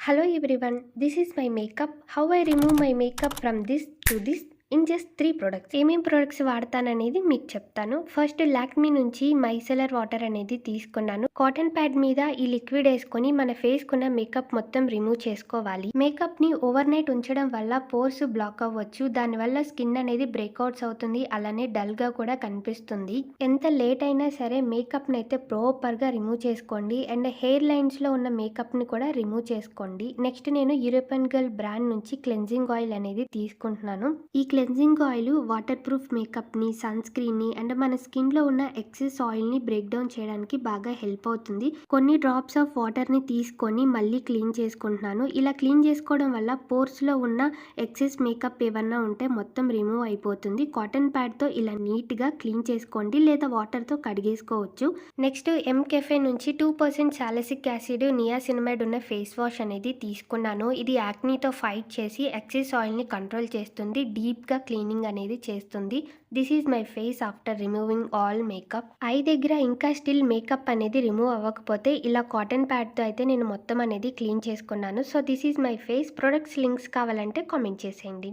Hello everyone, this is my makeup. How I remove my makeup from this to this in just 3 products. ఏమేం products వాడతాననేది మీకు చెప్తాను. First Lakme నుంచి మైసెలర్ water అనేది తీసుకున్నాను. Cotton pad మీద ఈ లిక్విడ్ వేసుకొని మన ఫేస్‌కున్న మేకప్ మొత్తం రిమూవ్ చేసుకోవాలి. మేకప్‌ని ఓవర్ నైట్ ఉంచడం వల్ల పోర్స్ బ్లాక్ అవ్వచ్చు. దానివల్ల స్కిన్ అనేది బ్రేక్‌ఔట్స్ అవుతుంది. అలానే డల్‌గా కూడా కనిపిస్తుంది. ఎంత లేట్ అయినా సరే మేకప్‌ని అయితే ప్రాపర్‌గా రిమూవ్ చేసుకోండి. అండ్ హెయిర్ లైన్స్‌లో ఉన్న మేకప్‌ని కూడా రిమూవ్ చేసుకోండి. నెక్స్ట్ నేను యూరోపియన్ గర్ల్ బ్రాండ్ నుంచి క్లెన్జింగ్ ఆయిల్ అనేది తీసుకుంటున్నాను. ఈ క్లెన్జింగ్ ఆయిల్ వాటర్ ప్రూఫ్ మేకప్‌ని, సన్ స్క్రీన్‌ని అండ్ మన స్కిన్‌లో ఉన్న ఎక్సెస్ ఆయిల్‌ని బ్రేక్ డౌన్ చేయడానికి బాగా హెల్ప్ అవుతుంది. కొన్ని డ్రాప్స్ ఆఫ్ వాటర్‌ని తీసుకొని మళ్ళీ క్లీన్ చేసుకుంటున్నాను. ఇలా క్లీన్ చేసుకోవడం వల్ల పోర్స్‌లో ఉన్న ఎక్సెస్ మేకప్ ఏవన్నా ఉంటే మొత్తం రిమూవ్ అయిపోతుంది. కాటన్ ప్యాడ్‌తో ఇలా నీట్‌గా క్లీన్ చేసుకోండి లేదా వాటర్‌తో కడిగేసుకోవచ్చు. నెక్స్ట్ ఎంకెఫే నుంచి 2% సాలిసిలిక్ యాసిడ్, నియాసినమైడ్ ఉన్న ఫేస్ వాష్ అనేది తీసుకున్నాను. ఇది యాక్నీతో ఫైట్ చేసి ఎక్సెస్ ఆయిల్‌ని కంట్రోల్ చేస్తుంది. డీప్‌గా క్లీనింగ్ అనేది చేస్తుంది. This is my face after removing all makeup. I దగ్గర ఇంకా స్టిల్ మేకప్ అనేది రిమూవ్ అవ్వకపోతే ఇలా కాటన్ ప్యాడ్‌తో అయితే నేను మొత్తం అనేది క్లీన్ చేసుకున్నాను. So this is my face. Products links కావాలంటే కామెంట్ చేసేయండి.